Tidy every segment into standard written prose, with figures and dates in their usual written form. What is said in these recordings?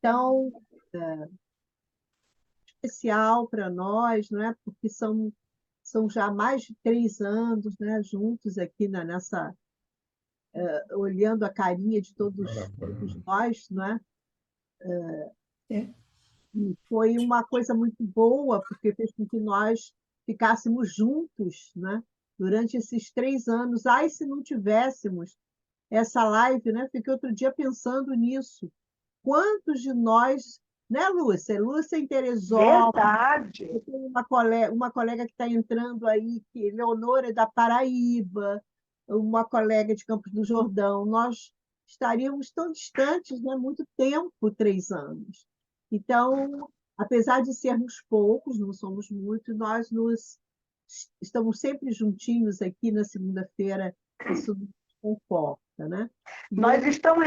tão especial para nós, não é? Porque são já mais de 3 anos, né, juntos aqui nessa, olhando a carinha de todos nós, não é? É. E foi uma coisa muito boa, porque fez com que nós ficássemos juntos, né? Durante esses 3 anos. Ai, se não tivéssemos essa live, né? Fiquei outro dia pensando nisso. Quantos de nós, né, Lúcia? Lúcia em Teresópolis, eu Verdade. tenho uma colega que está entrando aí, que Leonora é da Paraíba, uma colega de Campos do Jordão. Nós estaríamos tão distantes, né? Muito tempo, 3 anos. Então, apesar de sermos poucos, não somos muitos, estamos sempre juntinhos aqui na segunda-feira, isso nos conforta, né? E Nós outro, estamos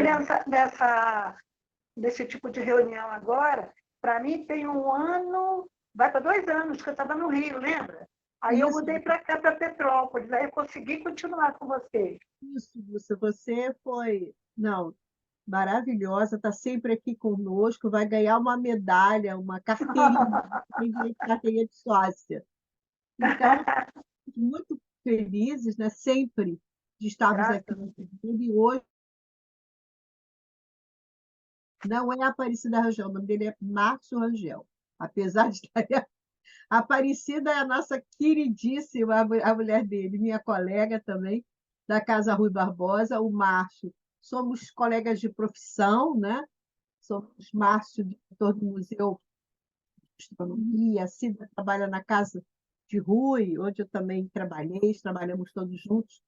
nesse tipo de reunião agora. Para mim, tem 1 ano, vai para 2 anos que eu estava no Rio, lembra? Aí eu isso, mudei para cá, para Petrópolis, aí eu consegui continuar com vocês. isso, Lúcia, você foi, não, maravilhosa, está sempre aqui conosco, vai ganhar uma medalha, uma carteirinha, tem direito de carteirinha de sócia. Então, muito felizes, né, sempre de estarmos aqui Graças a no Deus. Clube. E hoje não é Aparecida Rangel, o nome dele é Márcio Rangel. Apesar de estar a Aparecida é a nossa queridíssima, a mulher dele, minha colega também, da Casa Rui Barbosa, o Márcio. Somos colegas de profissão, né? Somos Márcio, diretor do Museu de Astronomia, a Cida trabalha na Casa de Rui, onde eu também trabalhei, trabalhamos todos juntos.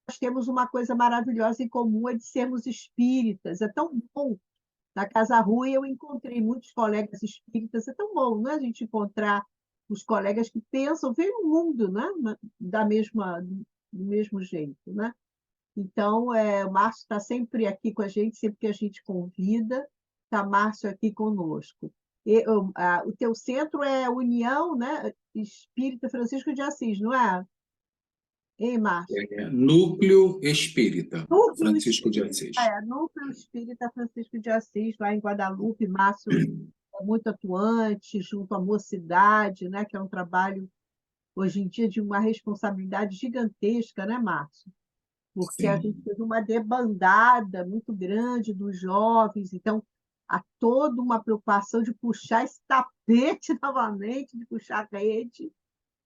Nós temos uma coisa maravilhosa em comum, é de sermos espíritas. É tão bom. Na Casa Rui eu encontrei muitos colegas espíritas. É tão bom, né? A gente encontrar os colegas que pensam, veem o mundo, né? Do mesmo jeito, né? Então, o Márcio está sempre aqui com a gente, sempre que a gente convida, está Márcio aqui conosco. O teu centro é União, né? Espírita Francisco de Assis, não é? Hein, Márcio? Núcleo Espírita, Núcleo Francisco de Espírita, Assis. Núcleo Espírita Francisco de Assis, lá em Guadalupe. Márcio é muito atuante, junto à Mocidade, né? Que é um trabalho, hoje em dia, de uma responsabilidade gigantesca, né, Márcio? Porque a gente Sim. teve uma debandada muito grande dos jovens, então há toda uma preocupação de puxar esse tapete novamente, de puxar a rede,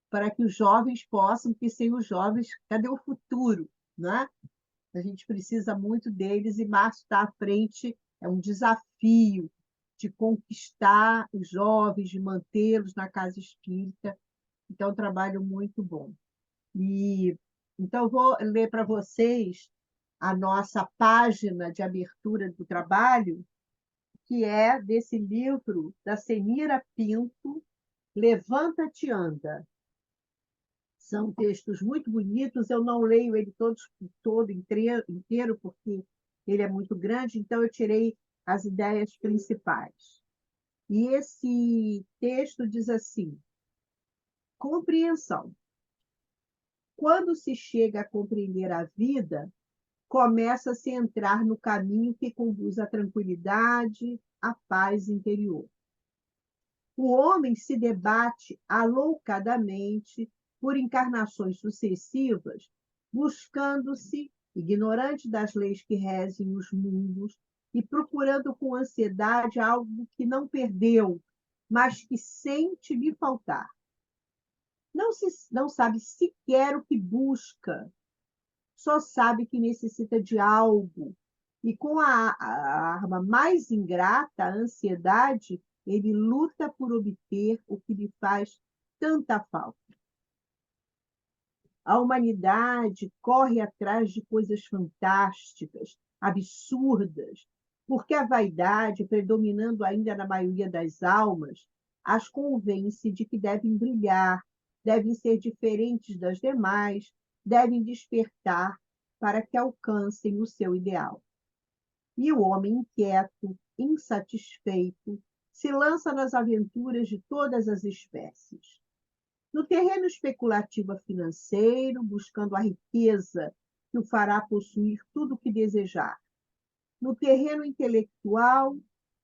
para que os jovens possam, porque sem os jovens, cadê o futuro? Né? A gente precisa muito deles e Márcio está à frente, é um desafio de conquistar os jovens, de mantê-los na casa espírita. Então, é um trabalho muito bom. E então, eu vou ler para vocês a nossa página de abertura do trabalho, que é desse livro da Senira Pinto, Levanta-te Anda. São textos muito bonitos, eu não leio ele todo inteiro, porque ele é muito grande, então eu tirei as ideias principais. E esse texto diz assim: compreensão. Quando se chega a compreender a vida, começa-se a entrar no caminho que conduz à tranquilidade, à paz interior. O homem se debate aloucadamente por encarnações sucessivas, buscando-se, ignorante das leis que regem os mundos, e procurando com ansiedade algo que não perdeu, mas que sente lhe faltar. Não sabe sequer o que busca, só sabe que necessita de algo. E com a arma mais ingrata, a ansiedade, ele luta por obter o que lhe faz tanta falta. A humanidade corre atrás de coisas fantásticas, absurdas, porque a vaidade, predominando ainda na maioria das almas, as convence de que devem brilhar, devem ser diferentes das demais, devem despertar para que alcancem o seu ideal. E o homem inquieto, insatisfeito, se lança nas aventuras de todas as espécies. No terreno especulativo financeiro, buscando a riqueza que o fará possuir tudo o que desejar. No terreno intelectual,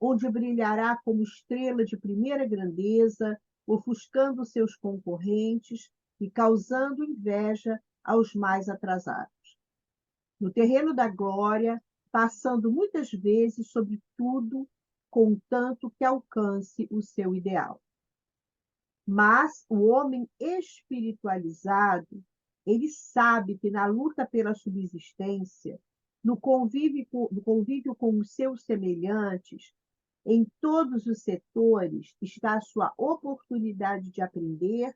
onde brilhará como estrela de primeira grandeza, ofuscando seus concorrentes e causando inveja aos mais atrasados. No terreno da glória, passando muitas vezes sobre tudo, contanto que alcance o seu ideal. Mas o homem espiritualizado, ele sabe que na luta pela subsistência, no convívio com os seus semelhantes, em todos os setores, está a sua oportunidade de aprender,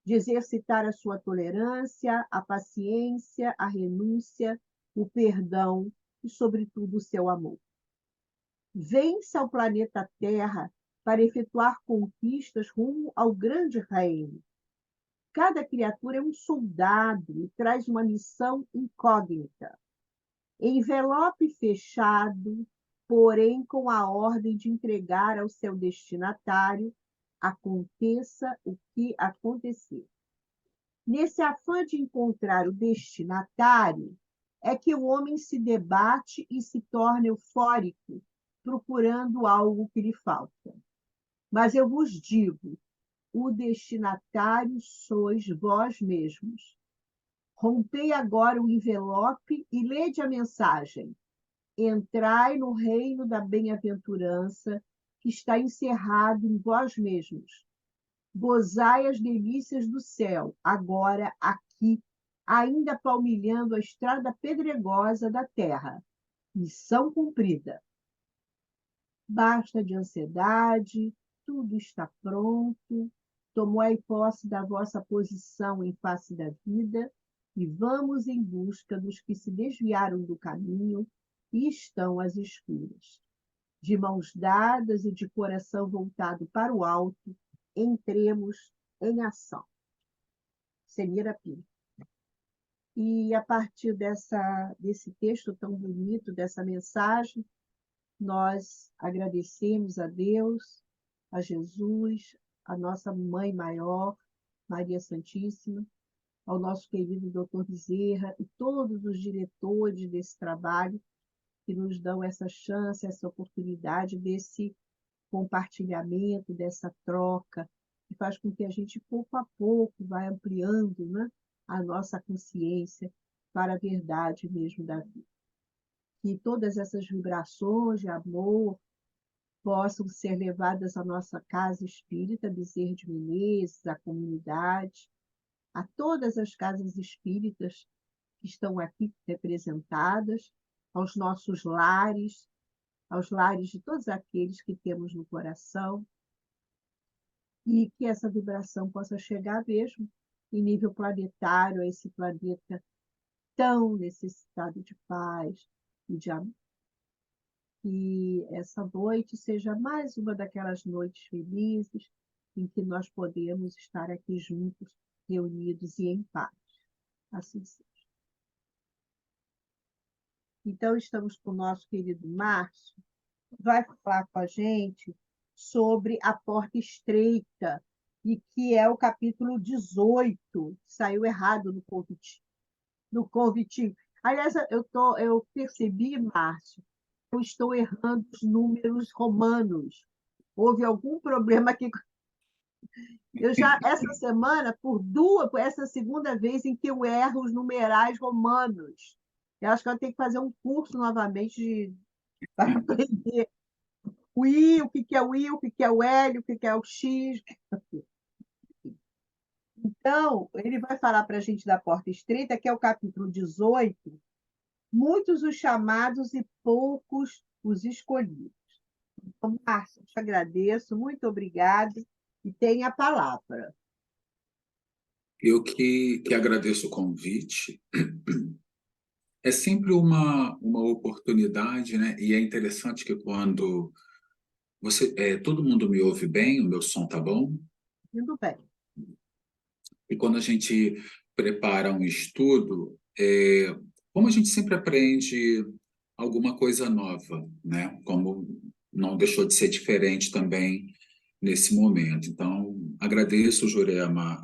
de exercitar a sua tolerância, a paciência, a renúncia, o perdão e, sobretudo, o seu amor. Vem-se ao planeta Terra para efetuar conquistas rumo ao grande reino. Cada criatura é um soldado e traz uma missão incógnita. Envelope fechado, porém com a ordem de entregar ao seu destinatário, aconteça o que acontecer. Nesse afã de encontrar o destinatário, é que o homem se debate e se torna eufórico, procurando algo que lhe falta. Mas eu vos digo, o destinatário sois vós mesmos. Rompei agora o envelope e lede a mensagem. Entrai no reino da bem-aventurança, que está encerrado em vós mesmos. Gozai as delícias do céu, agora aqui, ainda palmilhando a estrada pedregosa da terra. Missão cumprida. Basta de ansiedade, tudo está pronto. Tomai posse da vossa posição em face da vida e vamos em busca dos que se desviaram do caminho e estão às escuras. De mãos dadas e de coração voltado para o alto, entremos em ação. Semira Pinto. E a partir desse texto tão bonito, dessa mensagem, nós agradecemos a Deus, a Jesus, a nossa Mãe Maior, Maria Santíssima, ao nosso querido Dr. Bezerra e todos os diretores desse trabalho que nos dão essa chance, essa oportunidade desse compartilhamento, dessa troca, que faz com que a gente, pouco a pouco, vá ampliando, né, a nossa consciência para a verdade mesmo da vida. Que todas essas vibrações de amor possam ser levadas à nossa casa espírita, Bezerra de Menezes, à comunidade, a todas as casas espíritas que estão aqui representadas, aos nossos lares, aos lares de todos aqueles que temos no coração, e que essa vibração possa chegar mesmo em nível planetário, a esse planeta tão necessitado de paz e de amor. Que essa noite seja mais uma daquelas noites felizes em que nós podemos estar aqui juntos, reunidos e em paz. Assim seja. Então, estamos com o nosso querido Márcio, que vai falar com a gente sobre a porta estreita, e que é o capítulo 18, que saiu errado no convite. Aliás, eu percebi, Márcio, eu estou errando os números romanos. Houve algum problema aqui? Eu já, essa semana, por essa segunda vez em que eu erro os numerais romanos. Eu acho que eu tenho que fazer um curso novamente para aprender o I, o que é o I, o que é o L, o que é o X. Então, ele vai falar para a gente da porta estreita, que é o capítulo 18, muitos os chamados e poucos os escolhidos. Então, Márcio, te agradeço, muito obrigada, e tenha a palavra. Eu que agradeço o convite. É sempre uma oportunidade, né? E é interessante que quando todo mundo me ouve bem, o meu som tá bom? Indo bem. E quando a gente prepara um estudo, como a gente sempre aprende alguma coisa nova, né? Como não deixou de ser diferente também nesse momento. Então, agradeço, Jurema,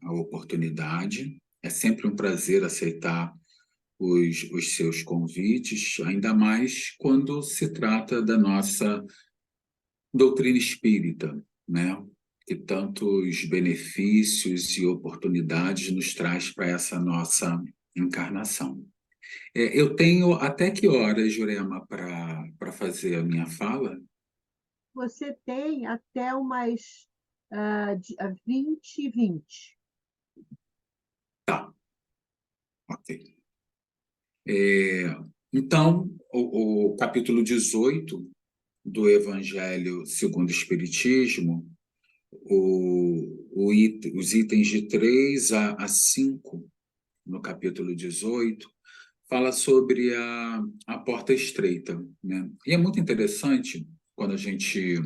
a oportunidade. É sempre um prazer aceitar os seus convites, ainda mais quando se trata da nossa doutrina espírita, né? Que tantos benefícios e oportunidades nos traz para essa nossa encarnação. Eu tenho até que horas, Jurema, para fazer a minha fala? Você tem até umas 20h20. Tá, ok. Então, o capítulo 18 do Evangelho segundo o Espiritismo, os itens de 3 a 5, no capítulo 18, fala sobre a porta estreita, né? E é muito interessante quando a gente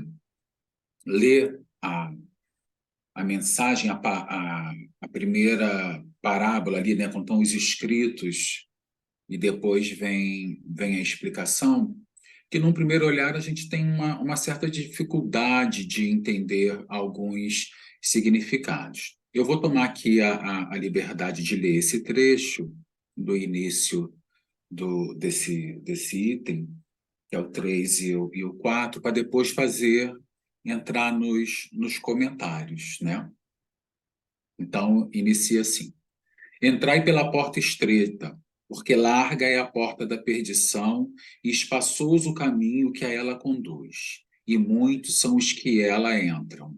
lê a mensagem, a primeira parábola ali, né, quando estão os escritos, e depois vem a explicação, que num primeiro olhar a gente tem uma certa dificuldade de entender alguns significados. Eu vou tomar aqui a liberdade de ler esse trecho do início desse item, que é o 3 e o 4, para depois entrar nos comentários, né? Então, inicia assim. Entrai pela porta estreita, porque larga é a porta da perdição e espaçoso o caminho que a ela conduz, e muitos são os que ela entram.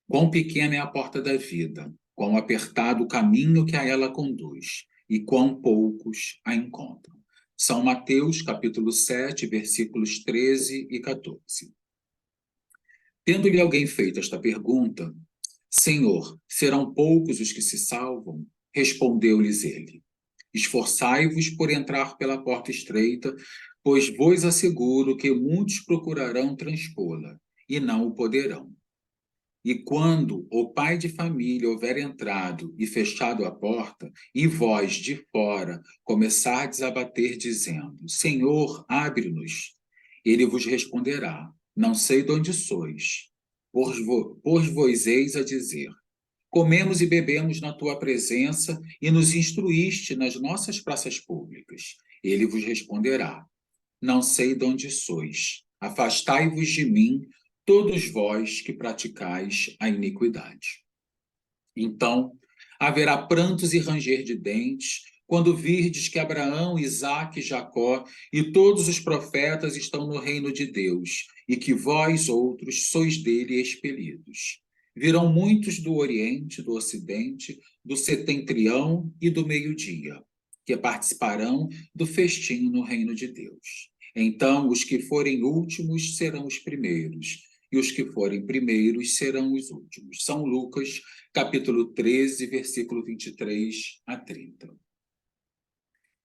Quão pequena é a porta da vida, quão apertado o caminho que a ela conduz, e quão poucos a encontram. São Mateus, capítulo 7, versículos 13 e 14. Tendo-lhe alguém feito esta pergunta, Senhor, serão poucos os que se salvam? Respondeu-lhes ele. Esforçai-vos por entrar pela porta estreita, pois vos asseguro que muitos procurarão transpô-la, e não o poderão. E quando o pai de família houver entrado e fechado a porta, e vós de fora começardes a bater, dizendo: Senhor, abre-nos, ele vos responderá: Não sei de onde sois. Vos eis a dizer: Comemos e bebemos na tua presença e nos instruíste nas nossas praças públicas. Ele vos responderá: Não sei de onde sois. Afastai-vos de mim, todos vós que praticais a iniquidade. Então, haverá prantos e ranger de dentes, quando virdes que Abraão, Isaque, Jacó e todos os profetas estão no reino de Deus, e que vós outros sois dele expelidos. Virão muitos do Oriente, do Ocidente, do Setentrião e do Meio-Dia, que participarão do festim no reino de Deus. Então, os que forem últimos serão os primeiros, e os que forem primeiros serão os últimos. São Lucas, capítulo 13, versículo 23 a 30.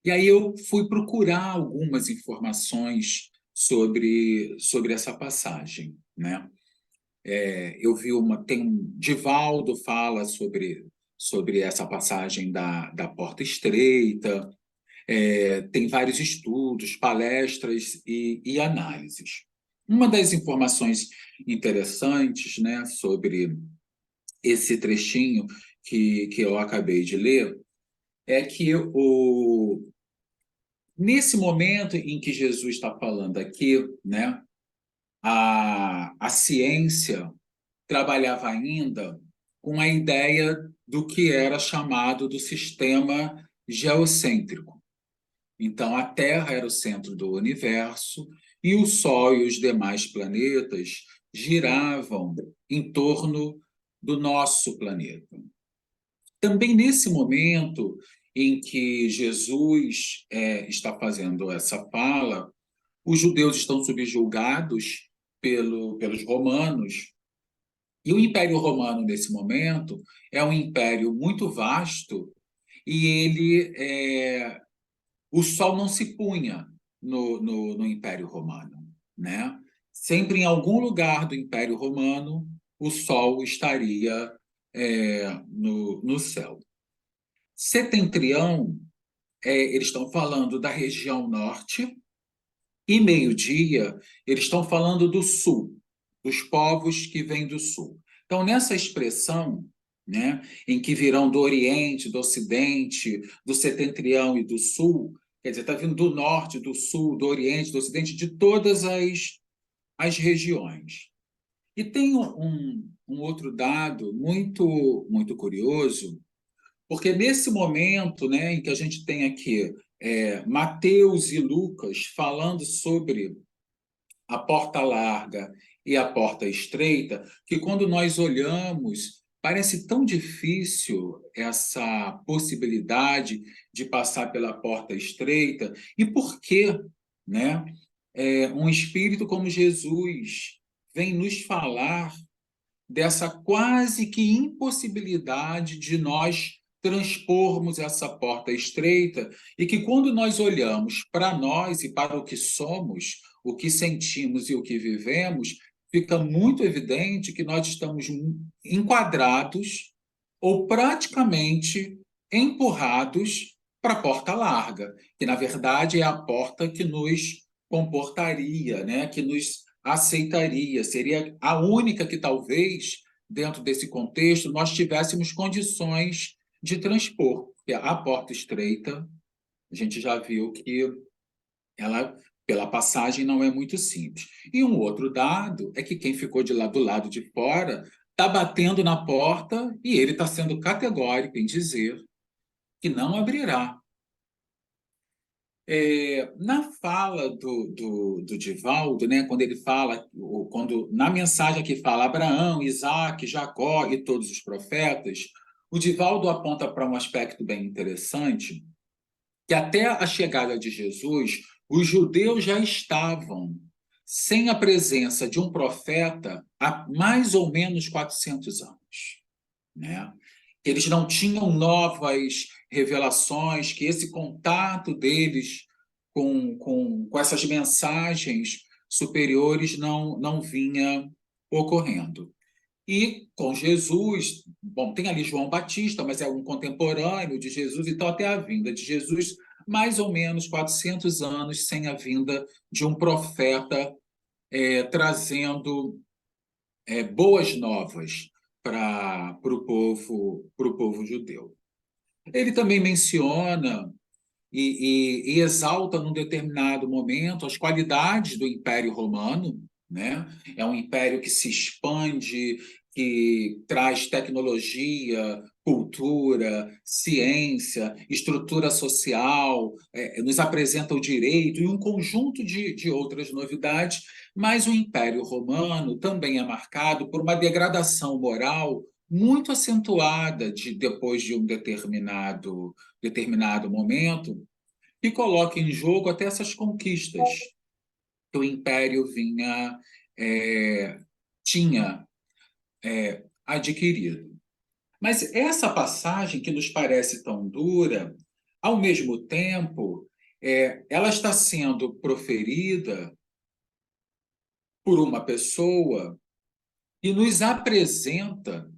E aí eu fui procurar algumas informações sobre essa passagem, né? Eu vi Divaldo fala sobre essa passagem da porta estreita, tem vários estudos, palestras e análises. Uma das informações interessantes, né, sobre esse trechinho que eu acabei de ler é que nesse momento em que Jesus está falando aqui, né, a ciência trabalhava ainda com a ideia do que era chamado do sistema geocêntrico. Então, a Terra era o centro do universo e o Sol e os demais planetas giravam em torno do nosso planeta. Também nesse momento em que Jesus está fazendo essa fala, os judeus estão subjugados pelos romanos, e o Império Romano, nesse momento, é um império muito vasto, e o sol não se punha no Império Romano, né? Sempre em algum lugar do Império Romano, o sol estaria no céu. Setentrião, eles estão falando da região norte, e meio-dia, eles estão falando do sul, dos povos que vêm do sul. Então, nessa expressão, né, em que virão do Oriente, do Ocidente, do Setentrião e do Sul, quer dizer, está vindo do Norte, do Sul, do Oriente, do Ocidente, de todas as regiões. E tem um outro dado muito, muito curioso, porque nesse momento, né, em que a gente tem aqui Mateus e Lucas falando sobre a porta larga e a porta estreita, que quando nós olhamos, parece tão difícil essa possibilidade de passar pela porta estreita. E por quê, né? Um espírito como Jesus vem nos falar dessa quase que impossibilidade de nós transpormos essa porta estreita e que quando nós olhamos para nós e para o que somos, o que sentimos e o que vivemos, fica muito evidente que nós estamos enquadrados ou praticamente empurrados para a porta larga, que na verdade é a porta que nos comportaria, né? Que nos aceitaria, seria a única que talvez, dentro desse contexto, nós tivéssemos condições de transpor. Porque a porta estreita, a gente já viu que ela, pela passagem, não é muito simples. E um outro dado é que quem ficou do lado de fora está batendo na porta e ele está sendo categórico em dizer que não abrirá. Na fala do Divaldo, né, quando ele fala, quando na mensagem que fala Abraão, Isaac, Jacó e todos os profetas, o Divaldo aponta para um aspecto bem interessante, que até a chegada de Jesus, os judeus já estavam sem a presença de um profeta há mais ou menos 400 anos, né? Eles não tinham novas revelações, que esse contato deles com essas mensagens superiores não vinha ocorrendo. E com Jesus, bom, tem ali João Batista, mas é um contemporâneo de Jesus, então até a vinda de Jesus, mais ou menos 400 anos sem a vinda de um profeta trazendo boas novas para o povo judeu. Ele também menciona e exalta num determinado momento as qualidades do Império Romano, né? É um império que se expande, que traz tecnologia, cultura, ciência, estrutura social, nos apresenta o direito e um conjunto de outras novidades, mas o Império Romano também é marcado por uma degradação moral muito acentuada depois de um determinado momento, que coloca em jogo até essas conquistas que o Império tinha adquirido. Mas essa passagem que nos parece tão dura, ao mesmo tempo, ela está sendo proferida por uma pessoa que nos apresenta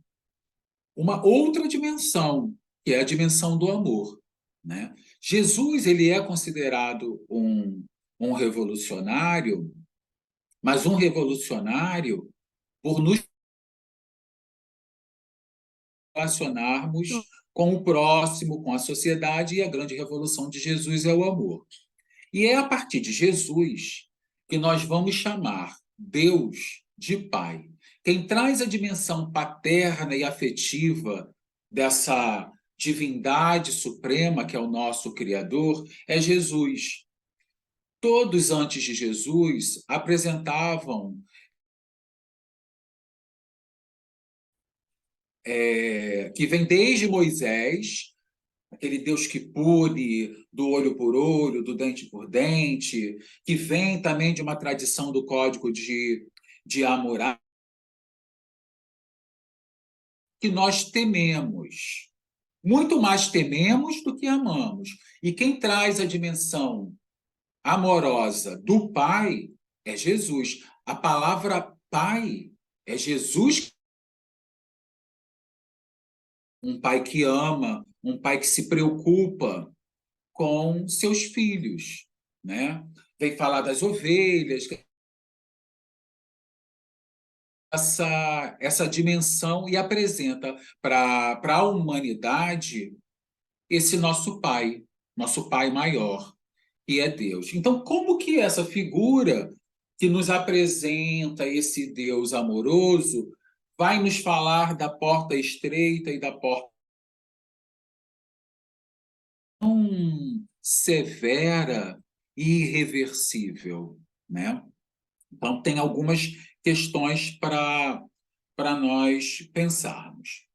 uma outra dimensão, que é a dimensão do amor, né? Jesus, ele é considerado um revolucionário, mas um revolucionário por nos relacionarmos com o próximo, com a sociedade, e a grande revolução de Jesus é o amor. E é a partir de Jesus que nós vamos chamar Deus de Pai. Quem traz a dimensão paterna e afetiva dessa divindade suprema, que é o nosso Criador, é Jesus. Todos antes de Jesus apresentavam que vem desde Moisés, aquele Deus que pune do olho por olho, do dente por dente, que vem também de uma tradição do Código de Hammurabi, que nós tememos. Muito mais tememos do que amamos. E quem traz a dimensão amorosa do Pai é Jesus. A palavra Pai é Jesus, um pai que ama, um pai que se preocupa com seus filhos, né? Vem falar das ovelhas, essa dimensão, e apresenta para a humanidade esse nosso pai maior, que é Deus. Então, como que essa figura que nos apresenta esse Deus amoroso, vai nos falar da porta estreita e da porta tão severa e irreversível, né? Então, tem algumas questões para nós pensarmos.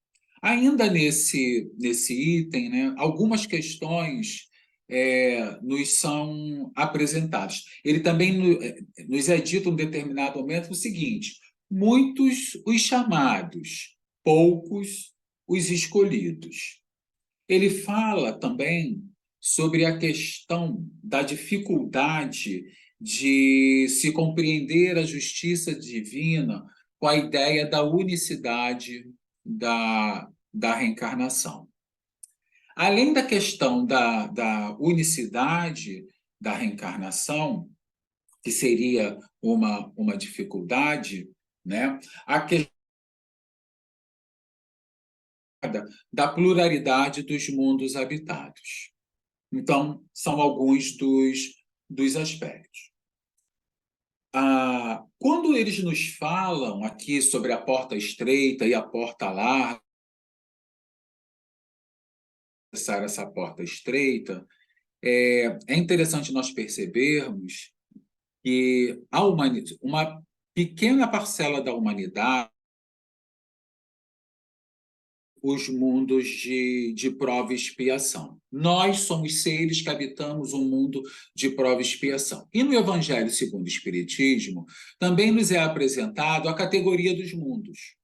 Ainda nesse item, né, algumas questões nos são apresentadas. Ele também nos é dito em um determinado momento o seguinte: muitos os chamados, poucos os escolhidos. Ele fala também sobre a questão da dificuldade de se compreender a justiça divina com a ideia da unicidade da reencarnação. Além da questão da unicidade da reencarnação, que seria uma dificuldade, né? A questão da pluralidade dos mundos habitados. Então, são alguns dos aspectos. Quando eles nos falam aqui sobre a porta estreita e a porta larga, essa porta estreita, é interessante nós percebermos que uma pequena parcela da humanidade, os mundos de prova e expiação. Nós somos seres que habitamos um mundo de prova e expiação. E no Evangelho segundo o Espiritismo, também nos é apresentado a categoria dos mundos.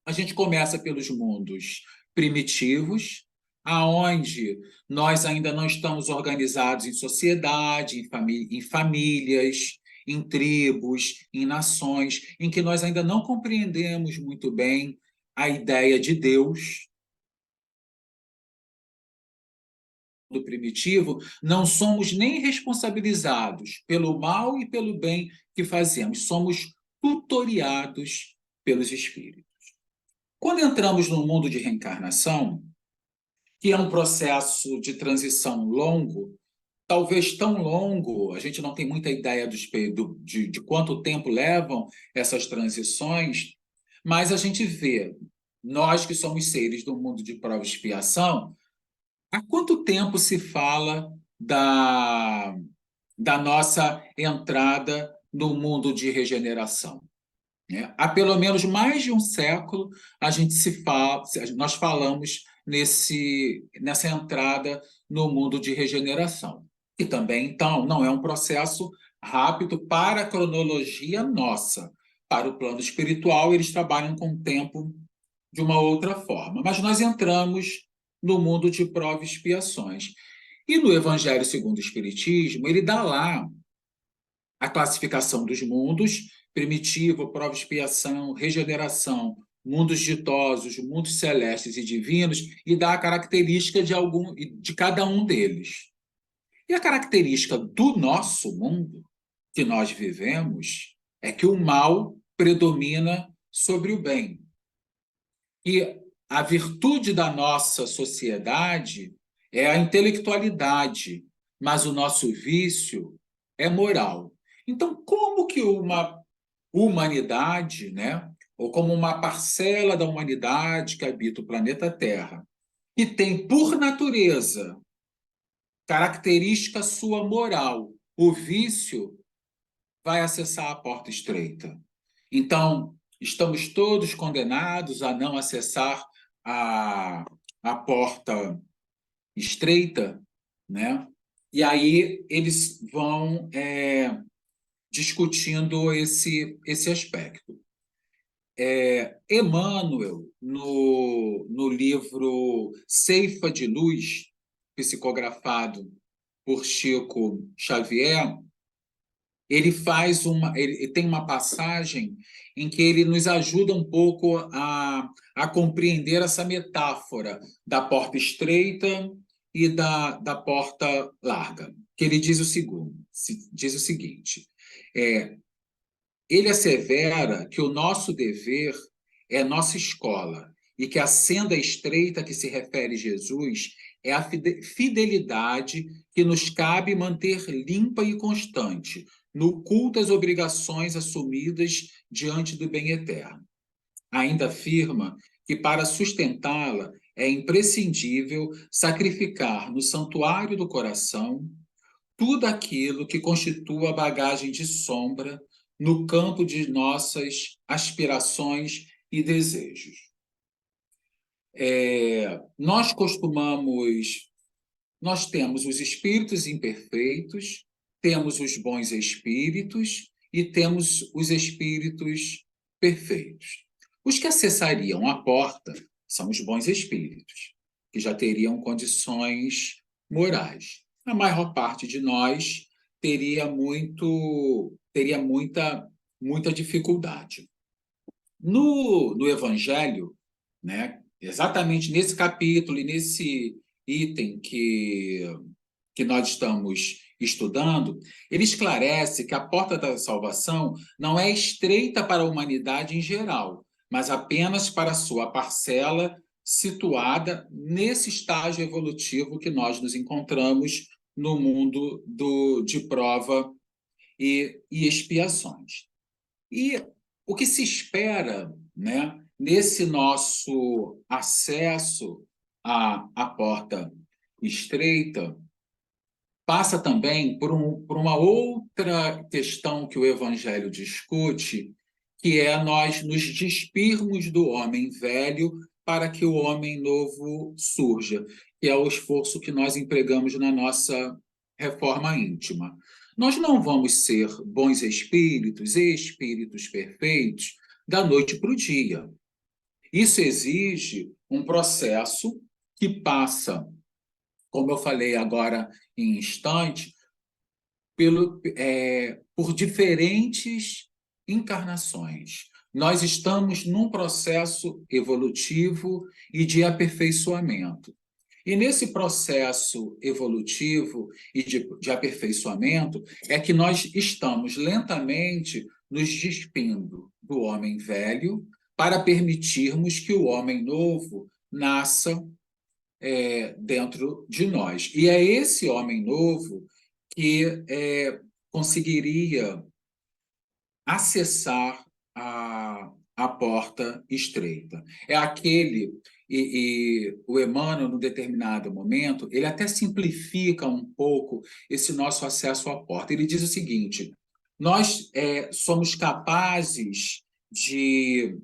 A gente começa pelos mundos primitivos, aonde nós ainda não estamos organizados em sociedade, em famílias, em tribos, em nações, em que nós ainda não compreendemos muito bem a ideia de Deus. Do primitivo, não somos nem responsabilizados pelo mal e pelo bem que fazemos, somos tutoriados pelos espíritos. Quando entramos no mundo de reencarnação, que é um processo de transição longo, talvez tão longo, a gente não tem muita ideia de quanto tempo levam essas transições, mas a gente vê, nós que somos seres do mundo de prova e expiação, há quanto tempo se fala da nossa entrada no mundo de regeneração? Há pelo menos mais de um século nós falamos nessa entrada no mundo de regeneração. E também, então, não é um processo rápido para a cronologia nossa. Para o plano espiritual, eles trabalham com o tempo de uma outra forma. Mas nós entramos no mundo de provas e expiações. E no Evangelho segundo o Espiritismo, ele dá lá a classificação dos mundos: primitivo, prova e expiação, regeneração, mundos ditosos, mundos celestes e divinos, e dá a característica de cada um deles. E a característica do nosso mundo, que nós vivemos, é que o mal predomina sobre o bem. E a virtude da nossa sociedade é a intelectualidade, mas o nosso vício é moral. Então, como que uma humanidade, né, ou como uma parcela da humanidade que habita o planeta Terra, e tem por natureza característica sua moral, o vício, vai acessar a porta estreita? Então, estamos todos condenados a não acessar a porta estreita, né? E aí eles vão discutindo esse aspecto. Emmanuel, no livro Ceifa de Luz, psicografado por Chico Xavier, ele tem uma passagem em que ele nos ajuda um pouco a compreender essa metáfora da porta estreita e da porta larga, que ele diz o seguinte: ele assevera que o nosso dever é nossa escola e que a senda estreita que se refere Jesus é a fidelidade que nos cabe manter limpa e constante, no culto às obrigações assumidas diante do bem eterno. Ainda afirma que para sustentá-la é imprescindível sacrificar no santuário do coração tudo aquilo que constitua a bagagem de sombra no campo de nossas aspirações e desejos. Nós temos os espíritos imperfeitos, temos os bons espíritos e temos os espíritos perfeitos. Os que acessariam a porta são os bons espíritos, que já teriam condições morais. A maior parte de nós teria muita dificuldade. No Evangelho, né, exatamente nesse capítulo e nesse item que nós estamos estudando, ele esclarece que a porta da salvação não é estreita para a humanidade em geral, mas apenas para a sua parcela situada nesse estágio evolutivo que nós nos encontramos no mundo de prova e expiações. E o que se espera, né, nesse nosso acesso à porta estreita passa também por uma outra questão que o Evangelho discute, que é nós nos despirmos do homem velho para que o homem novo surja, que é o esforço que nós empregamos na nossa reforma íntima. Nós não vamos ser bons espíritos e espíritos perfeitos da noite para o dia. Isso exige um processo que passa, como eu falei agora em instante, por diferentes encarnações. Nós estamos num processo evolutivo e de aperfeiçoamento. E nesse processo evolutivo e de aperfeiçoamento é que nós estamos lentamente nos despindo do homem velho para permitirmos que o homem novo nasça dentro de nós. E é esse homem novo que conseguiria acessar a porta estreita. É aquele, e o Emmanuel, num determinado momento, ele até simplifica um pouco esse nosso acesso à porta. Ele diz o seguinte: nós somos capazes de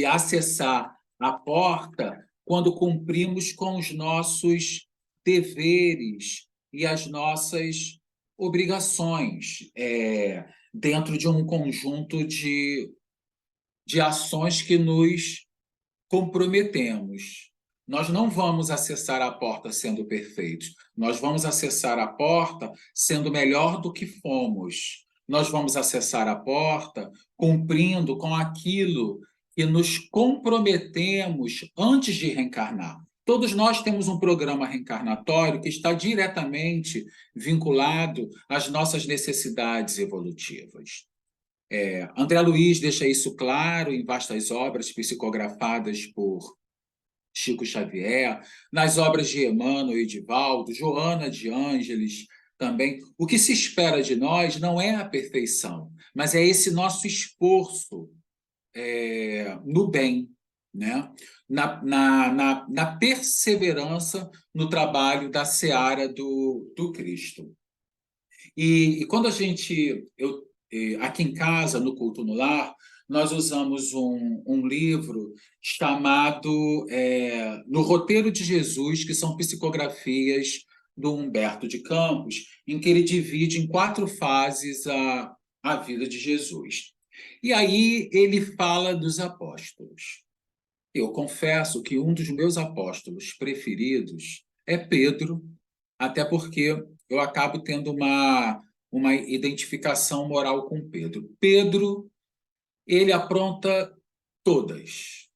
acessar a porta quando cumprimos com os nossos deveres e as nossas obrigações, dentro de um conjunto de ações que nos comprometemos. Nós não vamos acessar a porta sendo perfeitos, nós vamos acessar a porta sendo melhor do que fomos. Nós vamos acessar a porta cumprindo com aquilo que nos comprometemos antes de reencarnar. Todos nós temos um programa reencarnatório que está diretamente vinculado às nossas necessidades evolutivas. André Luiz deixa isso claro em vastas obras psicografadas por Chico Xavier, nas obras de Emmanuel e Divaldo, Joana de Ângeles também. O que se espera de nós não é a perfeição, mas é esse nosso esforço no bem, né? na perseverança no trabalho da seara do Cristo. E quando aqui em casa, no Culto no Lar, nós usamos um livro chamado No Roteiro de Jesus, que são psicografias do Humberto de Campos, em que ele divide em 4 fases a vida de Jesus. E aí ele fala dos apóstolos. Eu confesso que um dos meus apóstolos preferidos é Pedro, até porque eu acabo tendo uma identificação moral com Pedro. Pedro, ele apronta todas.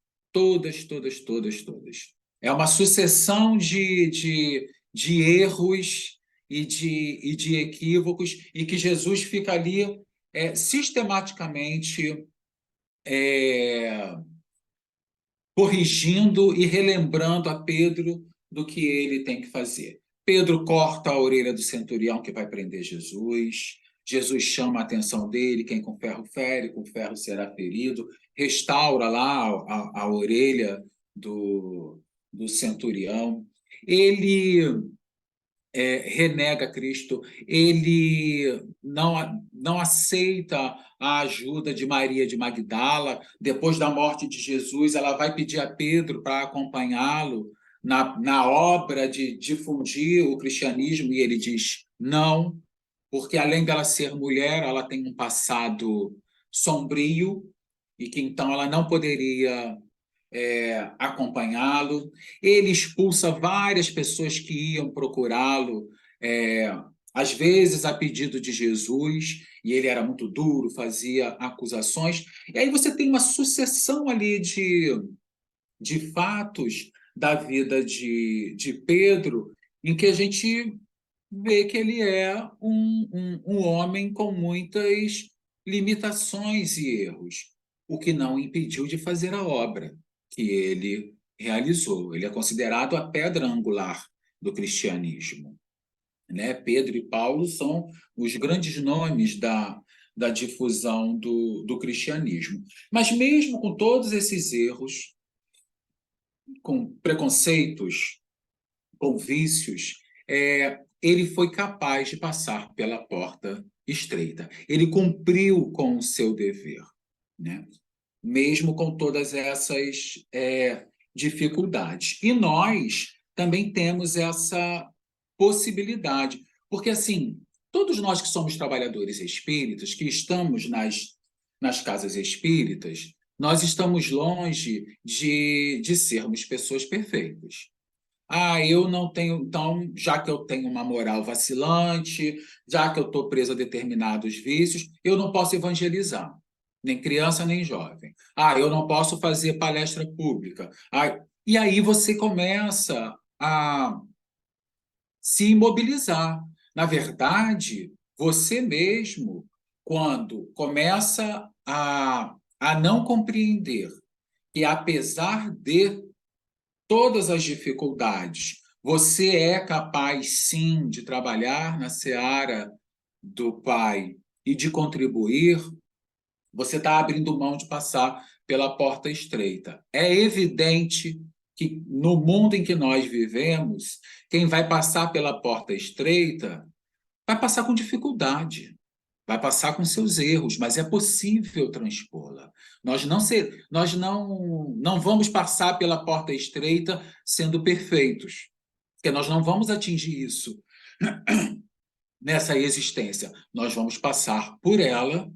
É uma sucessão de erros e de equívocos, e que Jesus fica ali sistematicamente corrigindo e relembrando a Pedro do que ele tem que fazer. Pedro corta a orelha do centurião que vai prender Jesus. Jesus chama a atenção dele, quem com ferro fere, com ferro será ferido, restaura lá a orelha do centurião. Ele renega Cristo, ele não aceita a ajuda de Maria de Magdala. Depois da morte de Jesus, ela vai pedir a Pedro para acompanhá-lo na obra de difundir o cristianismo, e ele diz não, porque além dela ser mulher, ela tem um passado sombrio, e que então ela não poderia acompanhá-lo. Ele expulsa várias pessoas que iam procurá-lo, às vezes a pedido de Jesus, e ele era muito duro, fazia acusações. E aí você tem uma sucessão ali de fatos da vida de Pedro, em que a gente vê que ele é um homem com muitas limitações e erros, o que não impediu de fazer a obra que ele realizou. Ele é considerado a pedra angular do cristianismo, né? Pedro e Paulo são os grandes nomes da difusão do cristianismo. Mas mesmo com todos esses erros, com preconceitos, com vícios, ele foi capaz de passar pela porta estreita. Ele cumpriu com o seu dever, né? Mesmo com todas essas dificuldades. E nós também temos essa possibilidade, porque, assim, todos nós que somos trabalhadores espíritas, que estamos nas casas espíritas, nós estamos longe de sermos pessoas perfeitas. Eu não tenho, então, já que eu tenho uma moral vacilante, já que eu estou preso a determinados vícios, eu não posso evangelizar, nem criança, nem jovem. Eu não posso fazer palestra pública. E aí você começa a se imobilizar. Na verdade, você mesmo, quando começa a não compreender que, apesar de todas as dificuldades, você é capaz, sim, de trabalhar na seara do Pai e de contribuir, você está abrindo mão de passar pela porta estreita. É evidente que, no mundo em que nós vivemos, quem vai passar pela porta estreita vai passar com dificuldade, vai passar com seus erros, mas é possível transpô-la. Nós não vamos passar pela porta estreita sendo perfeitos, porque nós não vamos atingir isso nessa existência. Nós vamos passar por ela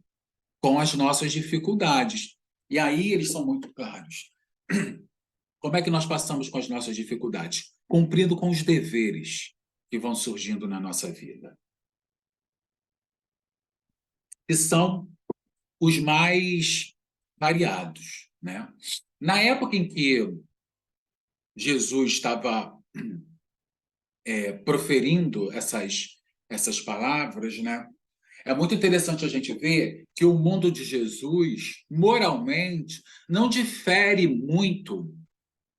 com as nossas dificuldades. E aí eles são muito claros. Como é que nós passamos com as nossas dificuldades? Cumprindo com os deveres que vão surgindo na nossa vida, que são os mais variados, né? Na época em que Jesus estava proferindo essas palavras, né? É muito interessante a gente ver que o mundo de Jesus, moralmente, não difere muito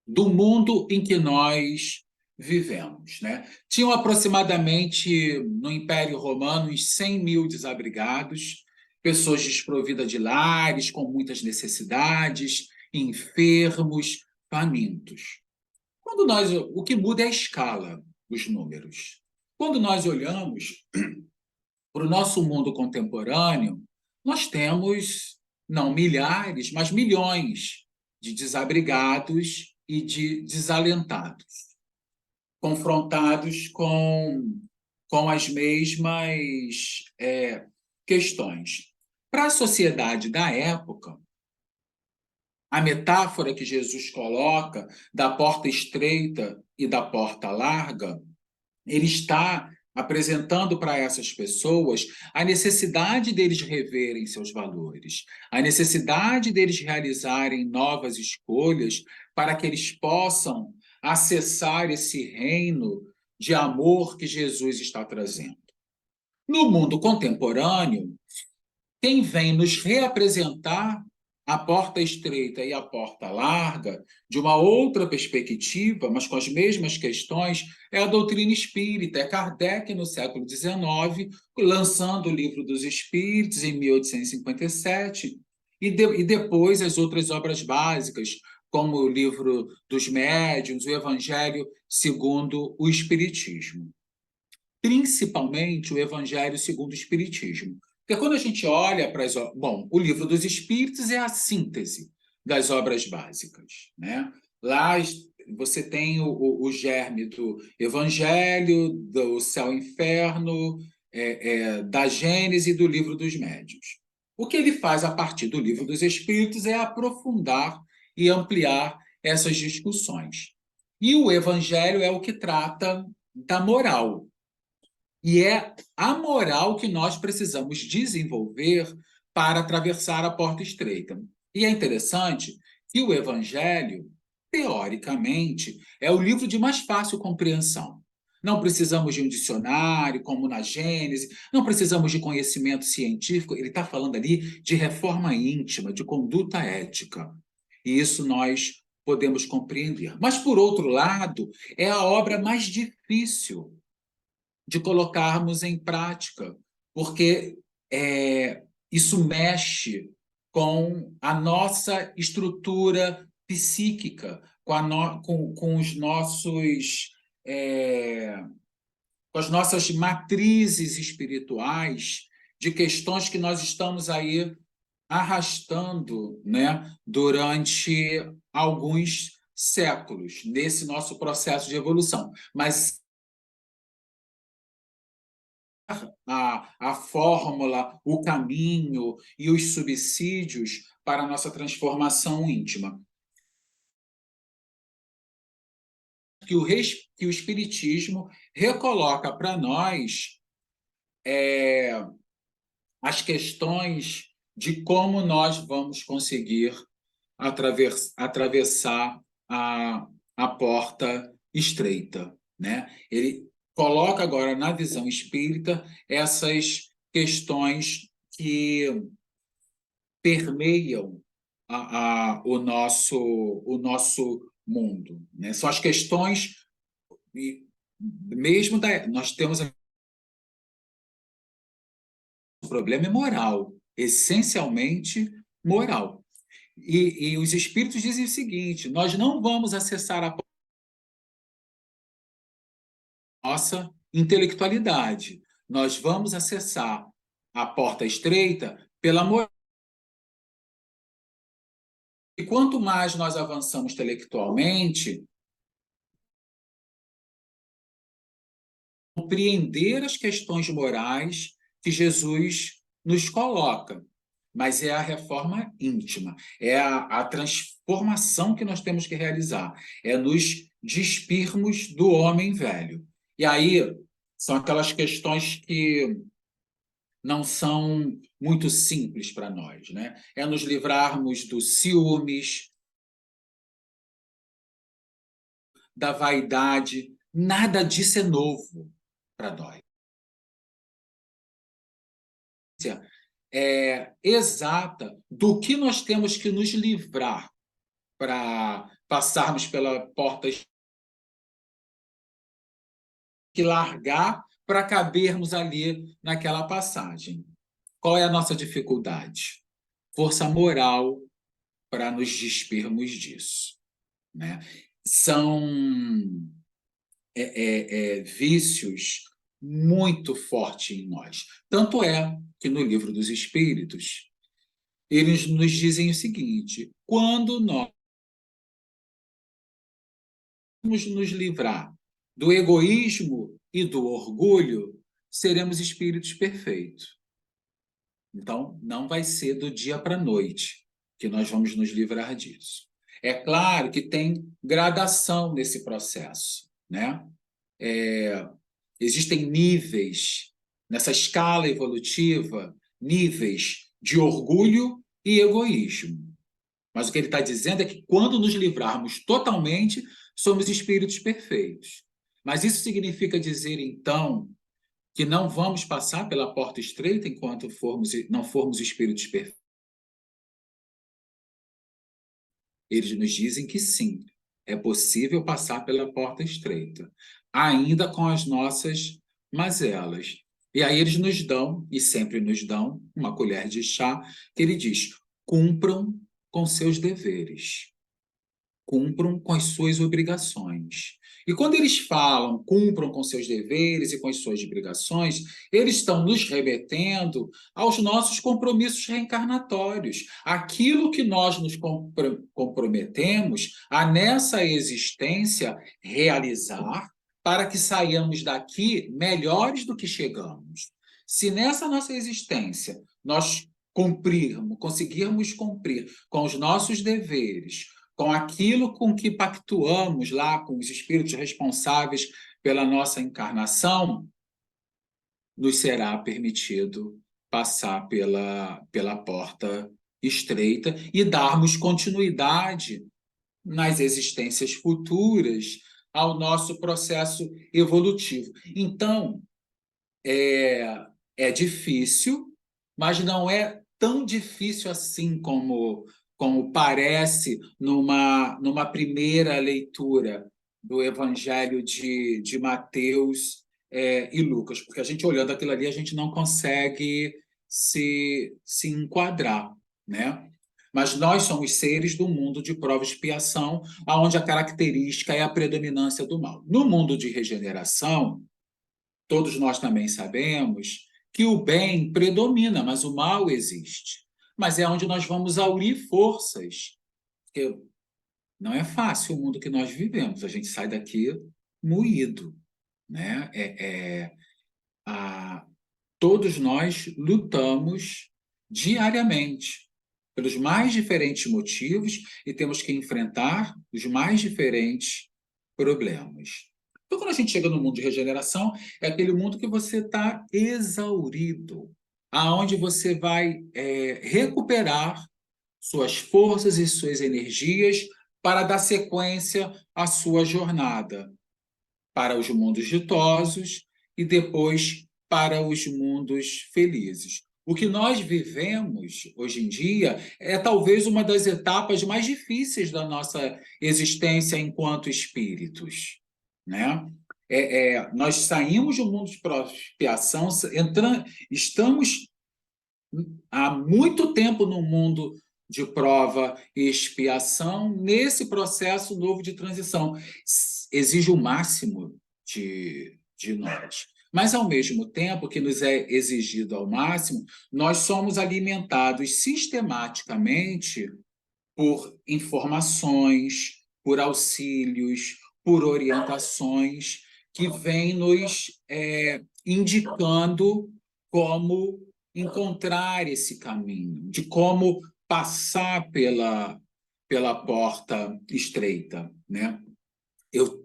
do mundo em que nós vivemos, né? Tinham aproximadamente, no Império Romano, uns 100 mil desabrigados, pessoas desprovidas de lares, com muitas necessidades, enfermos, famintos. O que muda é a escala, os números. Quando nós olhamos para o nosso mundo contemporâneo, nós temos, não milhares, mas milhões de desabrigados e de desalentados, confrontados com as mesmas questões. Para a sociedade da época, a metáfora que Jesus coloca da porta estreita e da porta larga, ele está apresentando para essas pessoas a necessidade deles reverem seus valores, a necessidade deles realizarem novas escolhas para que eles possam acessar esse reino de amor que Jesus está trazendo. No mundo contemporâneo, quem vem nos reapresentar a porta estreita e a porta larga, de uma outra perspectiva, mas com as mesmas questões, é a doutrina espírita. É Kardec, no século XIX, lançando o Livro dos Espíritos, em 1857, e depois as outras obras básicas, como o Livro dos Médiuns, o Evangelho segundo o Espiritismo. Principalmente o Evangelho segundo o Espiritismo. Porque quando a gente olha para as... Bom, o Livro dos Espíritos é a síntese das obras básicas, né? Lá você tem o germe do Evangelho, do Céu e Inferno, da Gênese e do Livro dos Médiuns. O que ele faz a partir do Livro dos Espíritos é aprofundar e ampliar essas discussões. E o Evangelho é o que trata da moral. E é a moral que nós precisamos desenvolver para atravessar a porta estreita. E é interessante que o Evangelho, teoricamente, é o livro de mais fácil compreensão. Não precisamos de um dicionário, como na Gênese, não precisamos de conhecimento científico. Ele está falando ali de reforma íntima, de conduta ética. E isso nós podemos compreender. Mas, por outro lado, é a obra mais difícil de colocarmos em prática, porque isso mexe com a nossa estrutura psíquica, com os nossos, com as nossas matrizes espirituais, de questões que nós estamos aí arrastando, né, durante alguns séculos, nesse nosso processo de evolução. Mas a fórmula, o caminho e os subsídios para a nossa transformação íntima. Que o Espiritismo recoloca para nós as questões de como nós vamos conseguir atravessar a porta estreita, né? Ele coloca agora na visão espírita essas questões que permeiam o nosso mundo, né? São as questões, mesmo nós temos um problema moral, essencialmente moral. E os espíritos dizem o seguinte: nós não vamos acessar a nossa intelectualidade, nós vamos acessar a porta estreita pela moral. E quanto mais nós avançamos intelectualmente, compreender as questões morais que Jesus nos coloca. Mas é a reforma íntima, é a transformação que nós temos que realizar, é nos despirmos do homem velho. E aí são aquelas questões que não são muito simples para nós, né? É nos livrarmos dos ciúmes, da vaidade, nada disso é novo para nós. Exata do que nós temos que nos livrar para passarmos pela porta, que largar para cabermos ali naquela passagem. Qual é a nossa dificuldade? Força moral para nos despirmos disso, né? São vícios muito fortes em nós. Tanto é que no Livro dos Espíritos, eles nos dizem o seguinte: quando nós vamos nos livrar do egoísmo e do orgulho, seremos espíritos perfeitos. Então, não vai ser do dia para a noite que nós vamos nos livrar disso. É claro que tem gradação nesse processo, né? Existem níveis, nessa escala evolutiva, níveis de orgulho e egoísmo. Mas o que ele está dizendo é que quando nos livrarmos totalmente, somos espíritos perfeitos. Mas isso significa dizer, então, que não vamos passar pela porta estreita enquanto não formos espíritos perfeitos? Eles nos dizem que sim, é possível passar pela porta estreita, ainda com as nossas mazelas. E aí eles nos dão, e sempre nos dão, uma colher de chá, que ele diz: cumpram com seus deveres, cumpram com as suas obrigações. E quando eles falam cumpram com seus deveres e com as suas obrigações, eles estão nos remetendo aos nossos compromissos reencarnatórios, aquilo que nós nos comprometemos a nessa existência realizar para que saiamos daqui melhores do que chegamos. Se nessa nossa existência nós conseguirmos cumprir com os nossos deveres, com aquilo com que pactuamos lá com os espíritos responsáveis pela nossa encarnação, nos será permitido passar pela porta estreita e darmos continuidade nas existências futuras ao nosso processo evolutivo. Então, é difícil, mas não é tão difícil assim como parece numa primeira leitura do Evangelho de Mateus e Lucas, porque a gente olhando aquilo ali, a gente não consegue se enquadrar, né? Mas nós somos seres do mundo de prova e expiação, onde a característica é a predominância do mal. No mundo de regeneração, todos nós também sabemos que o bem predomina, mas o mal existe. Mas é onde nós vamos aurir forças, porque não é fácil o mundo que nós vivemos. A gente sai daqui moído, né? Todos nós lutamos diariamente pelos mais diferentes motivos e temos que enfrentar os mais diferentes problemas. Então, quando a gente chega no mundo de regeneração, é aquele mundo que você está exaurido, aonde você vai recuperar suas forças e suas energias para dar sequência à sua jornada para os mundos ditosos e depois para os mundos felizes. O que nós vivemos hoje em dia é talvez uma das etapas mais difíceis da nossa existência enquanto espíritos, né? Nós saímos do mundo de expiação, estamos há muito tempo no mundo de prova e expiação, nesse processo novo de transição. Exige o máximo de nós. Mas, ao mesmo tempo que nos é exigido ao máximo, nós somos alimentados sistematicamente por informações, por auxílios, por orientações que vêm nos indicando como encontrar esse caminho, de como passar pela porta estreita, né?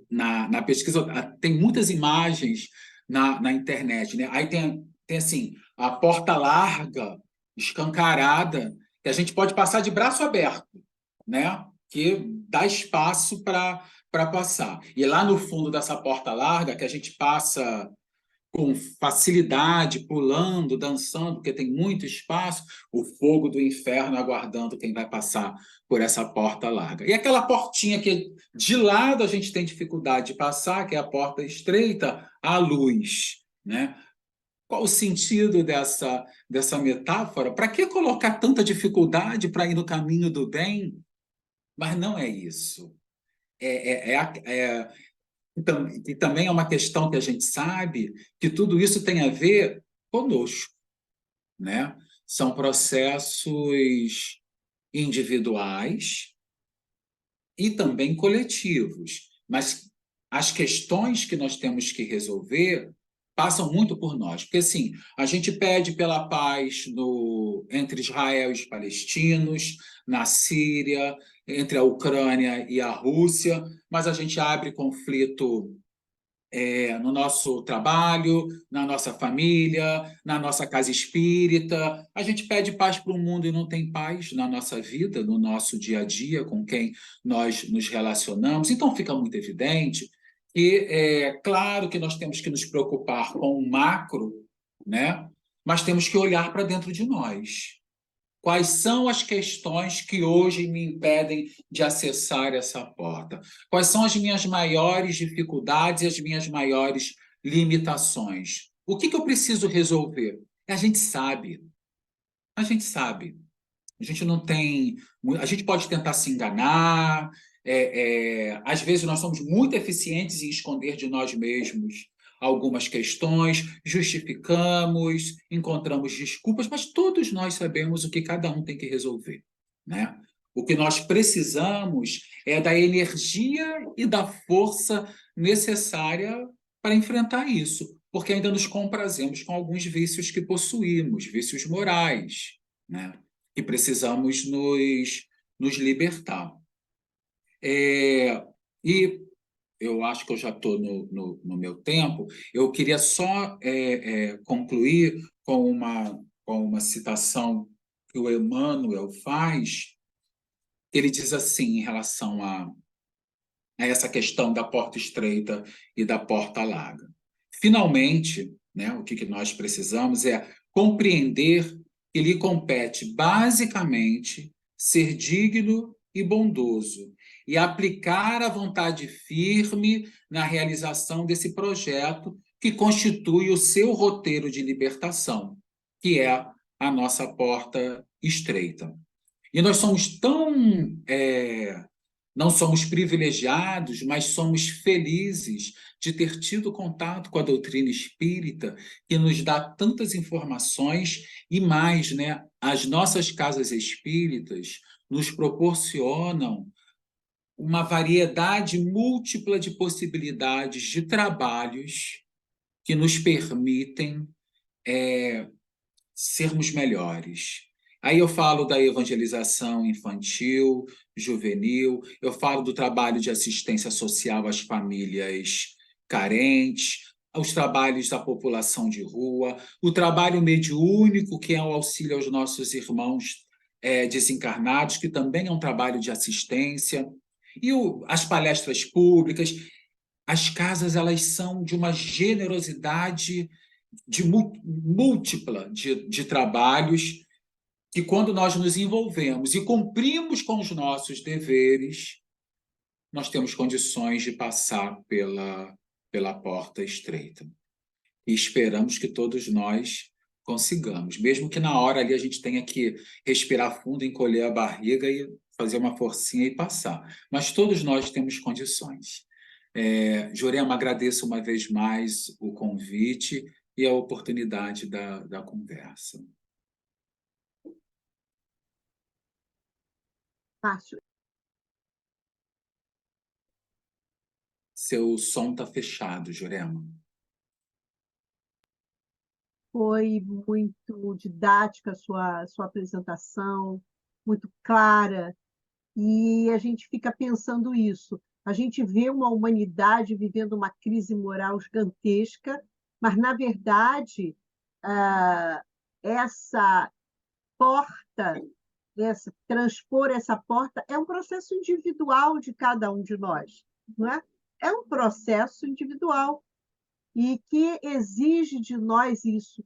Na pesquisa tem muitas imagens na internet, né? Aí tem assim a porta larga, escancarada, que a gente pode passar de braço aberto, né? Que dá espaço para passar. E lá no fundo dessa porta larga, que a gente passa com facilidade, pulando, dançando, porque tem muito espaço, o fogo do inferno aguardando quem vai passar por essa porta larga. E aquela portinha que de lado a gente tem dificuldade de passar, que é a porta estreita, a luz, né? Qual o sentido dessa metáfora? Para que colocar tanta dificuldade para ir no caminho do bem? Mas não é isso. E também é uma questão que a gente sabe que tudo isso tem a ver conosco, né? São processos individuais e também coletivos, mas as questões que nós temos que resolver passam muito por nós, porque assim, a gente pede pela paz entre Israel e os palestinos, na Síria, entre a Ucrânia e a Rússia, mas a gente abre conflito no nosso trabalho, na nossa família, na nossa casa espírita. A gente pede paz para o mundo e não tem paz na nossa vida, no nosso dia a dia, com quem nós nos relacionamos. Então fica muito evidente que é claro que nós temos que nos preocupar com o macro, né? Mas temos que olhar para dentro de nós. Quais são as questões que hoje me impedem de acessar essa porta? Quais são as minhas maiores dificuldades e as minhas maiores limitações? O que eu preciso resolver? A gente sabe. A gente sabe. A gente não tem. A gente pode tentar se enganar. Às vezes nós somos muito eficientes em esconder de nós mesmos algumas questões, justificamos, encontramos desculpas, mas todos nós sabemos o que cada um tem que resolver, né? O que nós precisamos é da energia e da força necessária para enfrentar isso, porque ainda nos comprazemos com alguns vícios que possuímos, vícios morais, né? Que precisamos nos libertar. E eu acho que eu já estou no meu tempo. Eu queria só concluir com uma citação que o Emmanuel faz. Ele diz assim, em relação a essa questão da porta estreita e da porta larga. Finalmente, né, o que nós precisamos é compreender que lhe compete, basicamente, ser digno e bondoso e aplicar a vontade firme na realização desse projeto que constitui o seu roteiro de libertação, que é a nossa porta estreita. E nós somos não somos privilegiados, mas somos felizes de ter tido contato com a doutrina espírita, que nos dá tantas informações e mais, né? As nossas casas espíritas nos proporcionam uma variedade múltipla de possibilidades de trabalhos que nos permitem sermos melhores. Aí eu falo da evangelização infantil, juvenil, eu falo do trabalho de assistência social às famílias carentes, os trabalhos da população de rua, o trabalho mediúnico, que é o auxílio aos nossos irmãos desencarnados, que também é um trabalho de assistência, e as palestras públicas. As casas, elas são de uma generosidade múltipla de trabalhos que, quando nós nos envolvemos e cumprimos com os nossos deveres, nós temos condições de passar pela porta estreita. E esperamos que todos nós consigamos, mesmo que na hora ali a gente tenha que respirar fundo, encolher a barriga e fazer uma forcinha e passar. Mas todos nós temos condições. Jurema, agradeço uma vez mais o convite e a oportunidade da conversa. Márcio, Seu som está fechado, Jurema. foi muito didática a sua apresentação, muito clara, e a gente fica pensando isso. A gente vê uma humanidade vivendo uma crise moral gigantesca, mas, na verdade, essa porta, transpor essa porta, é um processo individual de cada um de nós, não é? É um processo individual e que exige de nós isso,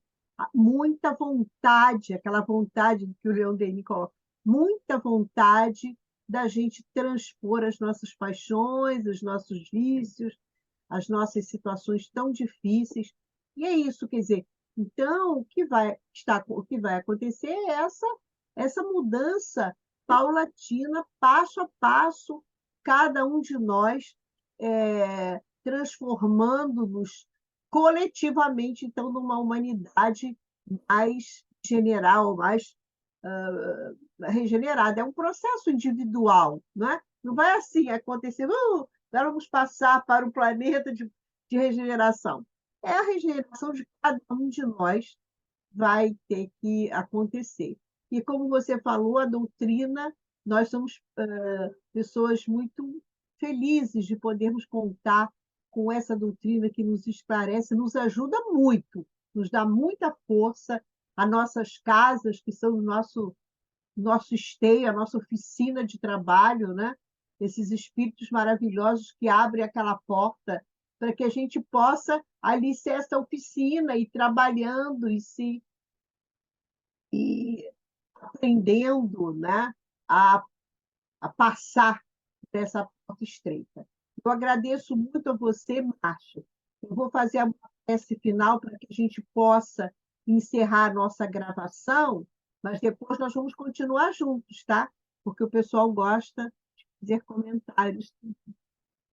muita vontade, aquela vontade que o Leon Denis coloca, muita vontade da gente transpor as nossas paixões, os nossos vícios, as nossas situações tão difíceis. E é isso, quer dizer, então o que vai acontecer é essa mudança paulatina, passo a passo, cada um de nós transformando-nos coletivamente, então, numa humanidade mais general, mais regenerada. É um processo individual, não é? Não vai assim acontecer, agora vamos passar para o planeta de regeneração. É a regeneração de cada um de nós vai ter que acontecer. E, como você falou, a doutrina, nós somos pessoas muito felizes de podermos contar com essa doutrina que nos esclarece, nos ajuda muito, nos dá muita força. As nossas casas, que são o nosso esteio, a nossa oficina de trabalho, né? Esses espíritos maravilhosos que abrem aquela porta para que a gente possa ali ser essa oficina e trabalhando e aprendendo, né, a passar dessa porta estreita. Eu agradeço muito a você, Márcio. Eu vou fazer a prece final para que a gente possa encerrar a nossa gravação, mas depois nós vamos continuar juntos, tá? Porque o pessoal gosta de fazer comentários.